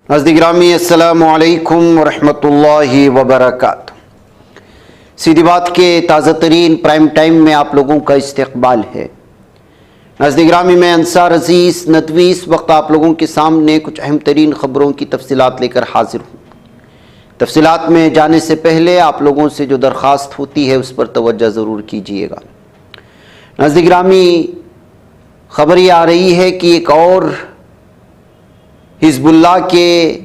ناظرین گرامی السلام علیکم ورحمۃ اللہ وبرکاتہ۔ سیدھی بات کے تازہ ترین پرائم ٹائم میں آپ لوگوں کا استقبال ہے۔ ناظرین گرامی میں انصار عزیز ندوی اس وقت آپ لوگوں کے سامنے کچھ اہم ترین خبروں کی تفصیلات لے کر حاضر ہوں۔ تفصیلات میں جانے سے پہلے آپ لوگوں سے جو درخواست ہوتی ہے اس پر توجہ ضرور کیجیے گا۔ ناظرین گرامی خبر یہ آ رہی ہے کہ ایک اور حزب اللہ کے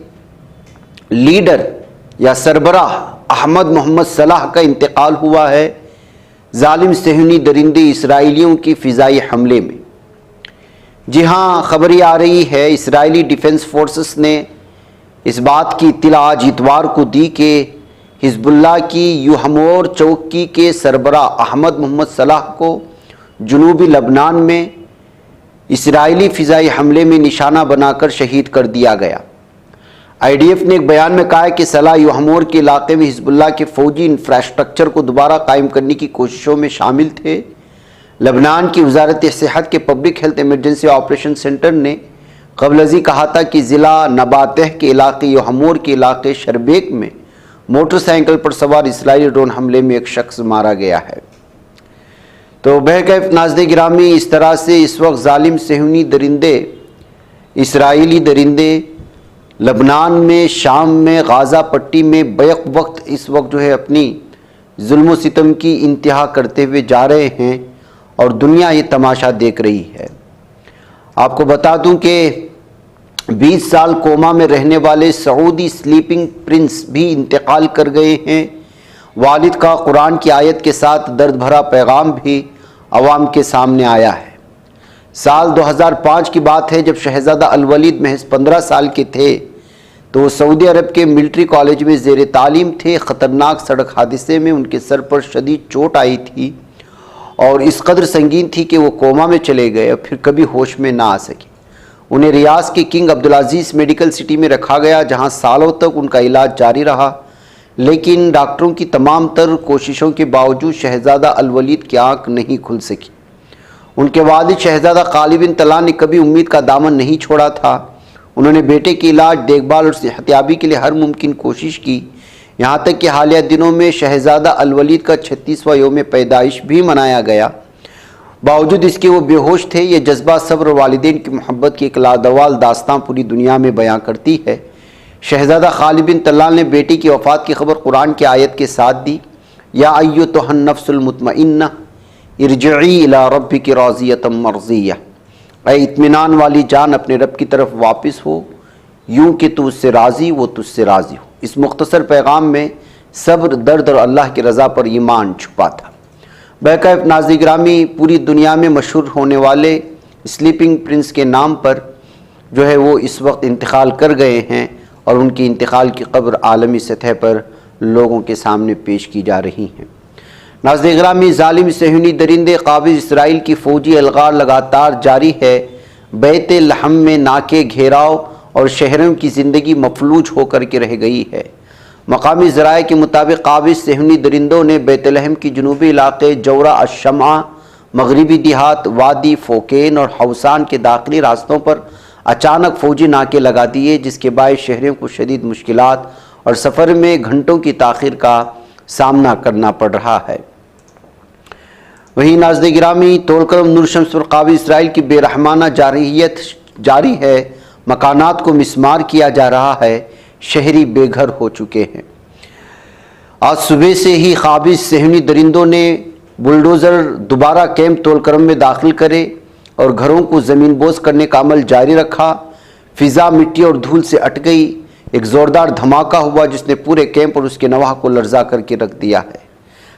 لیڈر یا سربراہ احمد محمد صلاح کا انتقال ہوا ہے ظالم صہیونی درندے اسرائیلیوں کی فضائی حملے میں۔ جی ہاں، خبر یہ آ رہی ہے اسرائیلی ڈیفنس فورسز نے اس بات کی اطلاع آج اتوار کو دی کہ حزب اللہ کی یوہمور چوکی کے سربراہ احمد محمد صلاح کو جنوبی لبنان میں اسرائیلی فضائی حملے میں نشانہ بنا کر شہید کر دیا گیا۔ آئی ڈی ایف نے ایک بیان میں کہا ہے کہ صلاح یوہمور کے علاقے میں حزب اللہ کے فوجی انفراسٹرکچر کو دوبارہ قائم کرنے کی کوششوں میں شامل تھے۔ لبنان کی وزارت صحت کے public health emergency operation centre نے قبل ازیں کہا تھا کہ ضلع نباتہ کے علاقے یوہمور کے علاقے شربیک میں موٹر سائیکل پر سوار اسرائیلی ڈرون حملے میں ایک شخص مارا گیا ہے۔ تو بہرکیف ناظرین گرامی اس طرح سے اس وقت ظالم صہیونی درندے اسرائیلی درندے لبنان میں، شام میں، غازہ پٹی میں بیک وقت اس وقت جو ہے اپنی ظلم و ستم کی انتہا کرتے ہوئے جا رہے ہیں اور دنیا یہ تماشا دیکھ رہی ہے۔ آپ کو بتا دوں کہ 20 سال کوما میں رہنے والے سعودی سلیپنگ پرنس بھی انتقال کر گئے ہیں۔ والد کا قرآن کی آیت کے ساتھ درد بھرا پیغام بھی عوام کے سامنے آیا ہے۔ سال 2005 کی بات ہے جب شہزادہ الولید محض 15 سال کے تھے تو وہ سعودی عرب کے ملٹری کالج میں زیر تعلیم تھے۔ خطرناک سڑک حادثے میں ان کے سر پر شدید چوٹ آئی تھی اور اس قدر سنگین تھی کہ وہ کوما میں چلے گئے اور پھر کبھی ہوش میں نہ آ سکے۔ انہیں ریاض کے کنگ عبدالعزیز میڈیکل سٹی میں رکھا گیا جہاں سالوں تک ان کا علاج جاری رہا، لیکن ڈاکٹروں کی تمام تر کوششوں کے باوجود شہزادہ الولید کی آنکھ نہیں کھل سکی۔ ان کے والد شہزادہ غالب بن طلال نے کبھی امید کا دامن نہیں چھوڑا تھا۔ انہوں نے بیٹے کی علاج، دیکھ بھال اور صحتیابی کے لیے ہر ممکن کوشش کی، یہاں تک کہ حالیہ دنوں میں شہزادہ الولید کا 36واں یوم پیدائش بھی منایا گیا۔ باوجود اس کے وہ بے ہوش تھے۔ یہ جذبہ صبر اور والدین کی محبت کی ایک لادوال داستان پوری دنیا میں بیان کرتی ہے۔ شہزادہ خالد بن طلال نے بیٹی کی وفات کی خبر قرآن کی آیت کے ساتھ دی، یا ایتھا النفس المطمئنہ ارجعی الی ربک راضیۃ مرضیہ، اے اطمینان والی جان اپنے رب کی طرف واپس ہو، یوں کہ تو اس سے راضی وہ تجھ سے راضی ہو۔ اس مختصر پیغام میں صبر، درد اور اللہ کی رضا پر ایمان چھپا تھا۔ بہرکیف ناظرین گرامی پوری دنیا میں مشہور ہونے والے سلیپنگ پرنس کے نام پر جو ہے وہ اس وقت انتقال کر گئے ہیں اور ان کی انتقال کی خبر عالمی سطح پر لوگوں کے سامنے پیش کی جا رہی ہیں۔ ناظرین گرامی ظالم صہیونی درندے قابض اسرائیل کی فوجی الغار لگاتار جاری ہے۔ بیت لحم میں ناکے گھیراؤ اور شہروں کی زندگی مفلوج ہو کر کے رہ گئی ہے۔ مقامی ذرائع کے مطابق قابض صہیونی درندوں نے بیت لحم کی جنوبی علاقے جورا الشمعہ، مغربی دیہات، وادی فوکین اور حوسان کے داخلی راستوں پر اچانک فوجی ناکے لگا دیے، جس کے باعث شہریوں کو شدید مشکلات اور سفر میں گھنٹوں کی تاخیر کا سامنا کرنا پڑ رہا ہے۔ وہیں ناظرین گرامی طول کرم نور شمس پر قابض اسرائیل کی بے رحمانہ جارحیت جاری ہے۔ مکانات کو مسمار کیا جا رہا ہے، شہری بے گھر ہو چکے ہیں۔ آج صبح سے ہی قابض صہیونی درندوں نے بلڈوزر دوبارہ کیمپ طول کرم میں داخل کرے اور گھروں کو زمین بوس کرنے کا عمل جاری رکھا۔ فضا مٹی اور دھول سے اٹ گئی۔ ایک زوردار دھماکہ ہوا جس نے پورے کیمپ اور اس کے نواح کو لرزا کر کے رکھ دیا ہے۔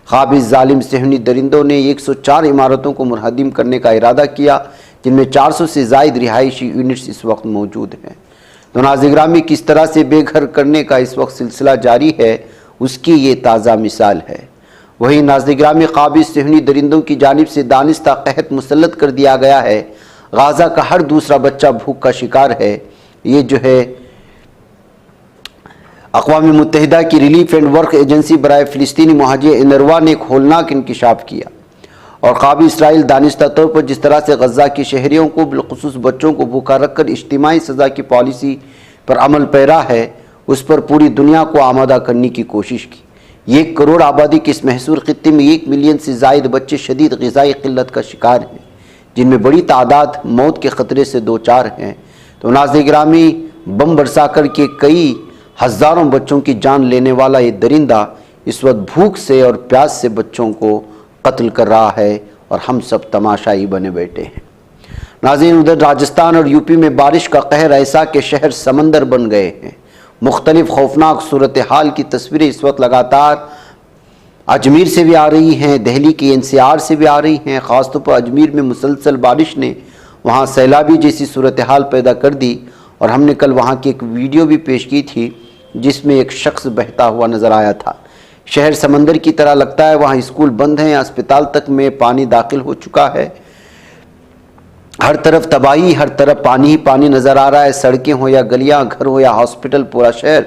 قابض ظالم صہیونی درندوں نے 104 عمارتوں کو منہدم کرنے کا ارادہ کیا، جن میں 400 سے زائد رہائشی یونٹس اس وقت موجود ہیں۔ تو ناظرین گرامی کس طرح سے بے گھر کرنے کا اس وقت سلسلہ جاری ہے، اس کی یہ تازہ مثال ہے۔ وہیں ناظرین گرامی قابض صہیونی درندوں کی جانب سے دانستہ قحط مسلط کر دیا گیا ہے۔ غازہ کا ہر دوسرا بچہ بھوک کا شکار ہے۔ یہ جو ہے اقوام متحدہ کی ریلیف اینڈ ورک ایجنسی برائے فلسطینی مہاجر انروا نے ایک ہولناک انکشاف کیا اور قابض اسرائیل دانستہ طور پر جس طرح سے غزہ کے شہریوں کو بالخصوص بچوں کو بھوکا رکھ کر اجتماعی سزا کی پالیسی पर अमल पैरा है, उस पर पूरी दुनिया को आमादा करने की कोशिश की। 1 करोड़ आबादी के इस महसूर खित्ते में 1 मिलियन से ज़ायद बच्चे शदीद ग़िज़ाई क़िल्लत का शिकार हैं, जिनमें बड़ी तादाद मौत के ख़तरे से दो चार हैं। तो नाज़रीन गिरामी, बम बरसा कर के कई हज़ारों बच्चों की जान लेने वाला ये दरिंदा इस वक्त भूख से और प्यास से बच्चों को कत्ल कर रहा है और हम सब तमाशाई बने बैठे हैं। नाज़रीन, उधर राजस्थान और यूपी में बारिश का कहर ऐसा कि शहर समंदर बन गए हैं। मुख्तलिफ खौफनाक सूरत हाल की तस्वीरें इस वक्त लगातार अजमेर से भी आ रही हैं, दिल्ली की NCR से भी आ रही हैं। ख़ासतौर पर अजमेर में मुसलसल बारिश ने वहाँ सैलाबी जैसी सूरत हाल पैदा कर दी और हमने कल वहाँ की एक वीडियो भी पेश की थी जिसमें एक शख्स बहता हुआ नज़र आया था। शहर समंदर की तरह लगता है, वहाँ स्कूल बंद हैं, अस्पताल तक में पानी दाखिल हो चुका है, हर तरफ तबाही, हर तरफ पानी ही पानी नज़र आ रहा है। सड़कें हो या गलियां, घर हो या हॉस्पिटल, पूरा शहर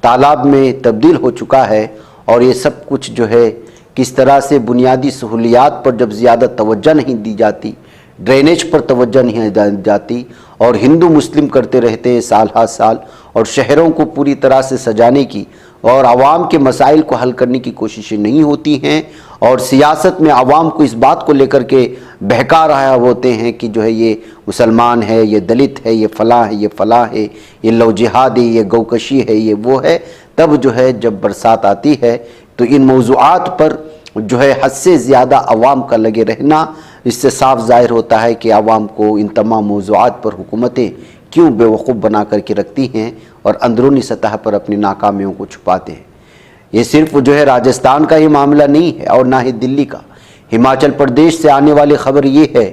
तालाब में तब्दील हो चुका है। और ये सब कुछ जो है किस तरह से बुनियादी सहूलियात पर जब ज़्यादा तवज्जो नहीं दी जाती, ड्रेनेज पर तवज्जो नहीं दी जाती और हिंदू मुस्लिम करते रहते हैं साल हर साल, और शहरों को पूरी तरह से सजाने की और आवाम के मसाइल को हल करने की कोशिशें नहीं होती हैं, और सियासत में आवाम को इस बात को लेकर के बहका रहा होते हैं कि जो है ये मुसलमान है, ये दलित है, ये फ़लाँ है, ये फ़लाँ है, ये लव जिहाद है, ये गौकशी है, ये वो है। तब जो है जब बरसात आती है तो इन मौज़ूआत पर जो है हद से ज़्यादा आवाम का लगे रहना, इससे साफ ज़ाहिर होता है कि आवाम को इन तमाम मौज़ूआत पर हुकूमतें क्यों बेवकूफ़ बना करके रखती हैं और अंदरूनी सतह पर अपनी नाकामियों को छुपाते हैं। ये सिर्फ जो है राजस्थान का ही मामला नहीं है और ना ही दिल्ली का। हिमाचल प्रदेश से आने वाली खबर ये है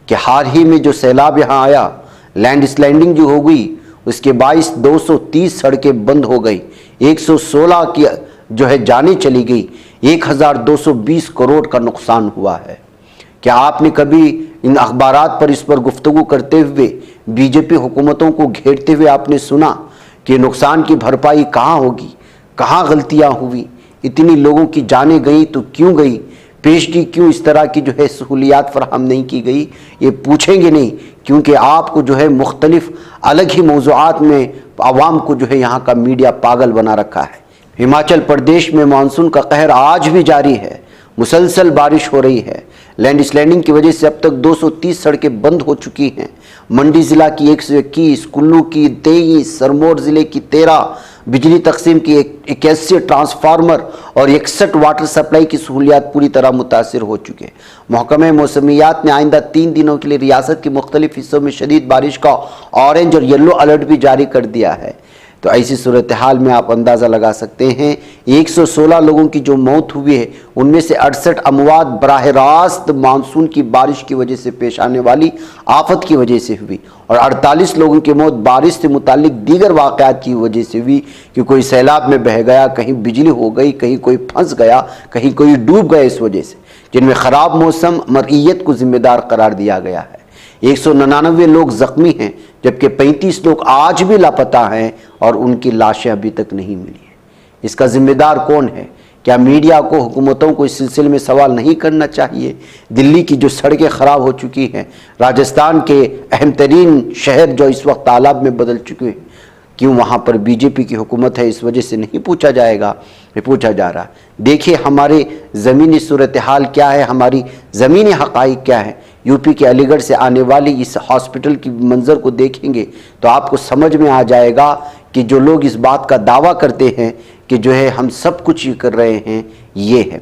कि हाल ही में जो सैलाब यहाँ आया, लैंड स्लाइडिंग जो हो गई, उसके बाईस 230 सड़कें बंद हो गई, 116 की जो है जानें चली गई, 1220 करोड़ का नुकसान हुआ है। क्या आपने कभी इन अखबारात पर इस पर गुफ्तगू करते हुए बीजेपी हुकूमतों को घेरते हुए आपने सुना कि नुकसान की भरपाई कहाँ होगी, कहाँ गलतियाँ हुई, इतनी लोगों की जानें गई तो क्यों गई, पेशगी क्यों इस तरह की जो है सहूलियात फराहम नहीं की गई? ये पूछेंगे नहीं, क्योंकि आपको जो है मुख्तलिफ अलग ही मौज़ूआत में आवाम को जो है यहाँ का मीडिया पागल बना रखा है। हिमाचल प्रदेश में मानसून का कहर आज भी जारी है, मुसलसल बारिश हो रही है। लैंड स्लाइडिंग की वजह से अब तक 230 सड़कें बंद हो चुकी हैं। मंडी ज़िला की 121, कुल्लू की 23, सिरमौर ज़िले की 13, बिजली तकसीम की 81 ट्रांसफार्मर और 61 वाटर सप्लाई की सहूलियात पूरी तरह मुतासिर हो चुके हैं। महकमे मौसमियात ने आइंदा 3 दिनों के लिए रियासत के मुख्तलिफ हिस्सों में शदीद बारिश का ऑरेंज और येलो अलर्ट भी जारी कर दिया है। तो ऐसी सूरत हाल में आप अंदाज़ा लगा सकते हैं 116 लोगों की जो मौत हुई है, उनमें से 68 अमवात बराह रास्त मानसून की बारिश की वजह से पेश आने वाली आफत की वजह से हुई और 48 लोगों की मौत बारिश से मुतालिक दीगर वाक़यात की वजह से हुई कि कोई सैलाब में बह गया, कहीं बिजली हो गई, कहीं कोई फंस गया, कहीं कोई डूब गया इस वजह से, जिनमें ख़राब मौसम मरइयत को ज़िम्मेदार करार दिया गया है। 199 लोग ज़ख्मी हैं, जबकि 35 लोग आज भी लापता हैं और उनकी लाशें अभी तक नहीं मिली हैं। इसका ज़िम्मेदार कौन है? क्या मीडिया को, हुकूमतों को इस सिलसिले में सवाल नहीं करना चाहिए? दिल्ली की जो सड़कें ख़राब हो चुकी हैं, राजस्थान के अहम तरीन शहर जो इस वक्त तालाब में बदल चुके हैं, क्यों वहाँ पर बीजेपी की हुकूमत है? इस वजह से नहीं पूछा जाएगा, ये पूछा जा रहा है। देखिए हमारे ज़मीनी सूरत हाल क्या है, हमारी ज़मीनी हक़ाइक़ क्या है। यूपी के अलीगढ़ से आने वाली इस हॉस्पिटल की मंज़र को देखेंगे तो आपको समझ में आ जाएगा कि जो लोग इस बात का दावा करते हैं कि जो है हम सब कुछ कर रहे हैं, ये है,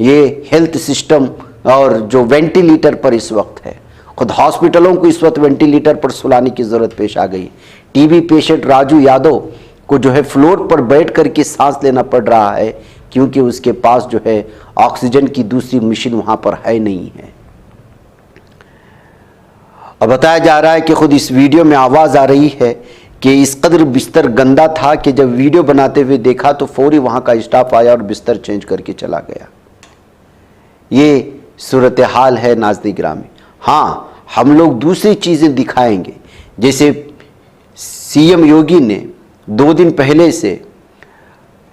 ये हेल्थ सिस्टम और जो वेंटिलेटर पर इस वक्त है, खुद हॉस्पिटलों को इस वक्त वेंटिलेटर पर सुलाने की ज़रूरत पेश आ गई। टीबी पेशेंट राजू यादव को जो है फ्लोर पर बैठ कर के सांस लेना पड़ रहा है क्योंकि उसके पास जो है ऑक्सीजन की दूसरी मशीन वहाँ पर है नहीं है। और बताया जा रहा है कि खुद इस वीडियो में आवाज़ आ रही है कि इस कदर बिस्तर गंदा था कि जब वीडियो बनाते हुए देखा तो फौरी वहाँ का स्टाफ आया और बिस्तर चेंज करके चला गया। ये सूरत हाल है नाज़रीन गिरामी। हाँ, हम लोग दूसरी चीज़ें दिखाएंगे, जैसे सीएम योगी ने 2 दिन पहले से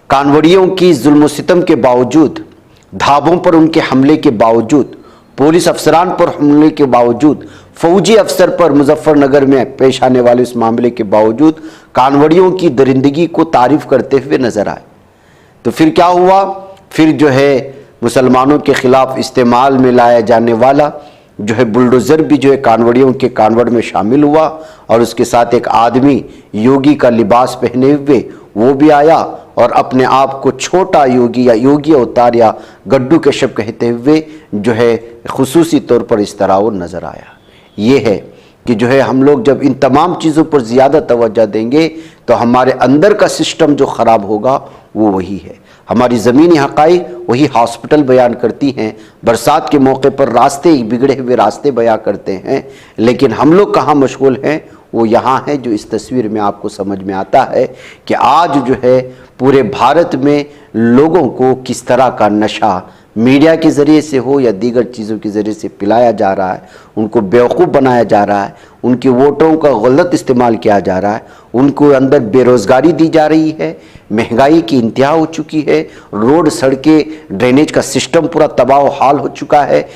कांवड़ियों की जुल्म सितम के बावजूद, ढाबों पर उनके हमले के बावजूद, पुलिस अफसरान पर हमले के बावजूद फौजी अफसर पर मुजफ्फरनगर में पेश आने वाले इस मामले के बावजूद कानवड़ियों की दरिंदगी को तारीफ करते हुए नजर आए। तो फिर क्या हुआ, फिर जो है मुसलमानों के खिलाफ इस्तेमाल में लाया जाने वाला जो है बुलडोज़र भी जो है कानवड़ियों के कानवड़ में शामिल हुआ, और उसके साथ एक आदमी योगी का लिबास पहने हुए वो भी आया और अपने आप को छोटा योगी या योगी अवतार या गड्डू कश्यप कहते हुए जो है खुसूसी तौर पर इस तरह वो नज़र आया। ये है कि जो है हम लोग जब इन तमाम चीज़ों पर ज़्यादा तवज्जो देंगे तो हमारे अंदर का सिस्टम जो ख़राब होगा वो वही है। हमारी ज़मीनी हक़ाइक़ वही हॉस्पिटल बयान करती हैं, बरसात के मौके पर रास्ते बिगड़े हुए रास्ते बयां करते हैं, लेकिन हम लोग कहाँ मशगूल हैं, वो यहाँ है जो इस तस्वीर में आपको समझ में आता है कि आज जो है पूरे भारत में लोगों को किस तरह का नशा मीडिया के ज़रिए से हो या दीगर चीज़ों के ज़रिए से पिलाया जा रहा है, उनको बेवकूफ़ बनाया जा रहा है, उनके वोटों का गलत इस्तेमाल किया जा रहा है, उनको अंदर बेरोज़गारी दी जा रही है, महंगाई की इंतहा हो चुकी है, रोड सड़कें ड्रेनेज का सिस्टम पूरा तबाह हाल हो चुका है।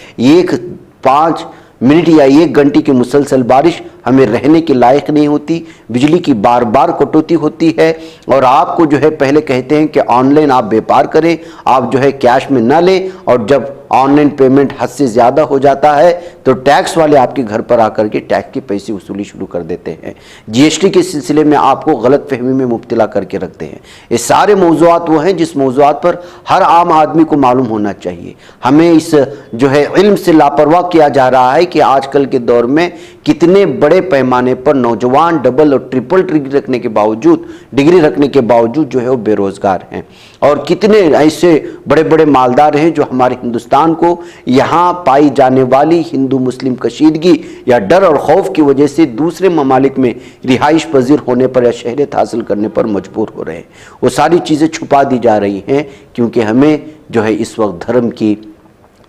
5 मिनट या 1 घंटे की मुसलसल बारिश हमें रहने के लायक नहीं होती, बिजली की बार बार कटौती होती है, और आपको जो है पहले कहते हैं कि ऑनलाइन आप व्यापार करें, आप जो है कैश में ना लें, और जब ऑनलाइन पेमेंट हद से ज़्यादा हो जाता है तो टैक्स वाले आपके घर पर आकर के टैक्स के पैसे वसूली शुरू कर देते हैं। जीएसटी के सिलसिले में आपको गलत फहमी में मुब्तला करके रखते हैं। ये सारे मौज़ूआत वो हैं जिस मौज़ूआत पर हर आम आदमी को मालूम होना चाहिए। हमें इस जो है इल्म से लापरवाह किया जा रहा है कि आजकल के दौर में कितने बड़े पैमाने पर नौजवान डबल और ट्रिपल डिग्री रखने के बावजूद जो है वो बेरोज़गार हैं, और कितने ऐसे बड़े बड़े मालदार हैं जो हमारे हिंदुस्तान को यहाँ पाई जाने वाली हिंदू मुस्लिम कशीदगी या डर और खौफ की वजह से दूसरे ममालिक में रिहाइश पजीर होने पर या शहरियत हासिल करने पर मजबूर हो रहे हैं। वो सारी चीज़ें छुपा दी जा रही हैं क्योंकि हमें जो है इस वक्त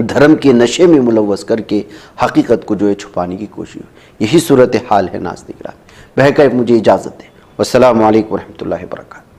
धर्म के नशे में मुलव्वस करके हकीकत को जो है छुपाने की कोशिश। यही सूरत हाल है नाज़रीन। बहरकैफ मुझे इजाज़त दें। वस्सलामु अलैकुम रहमतुल्लाहि व बरकातहू।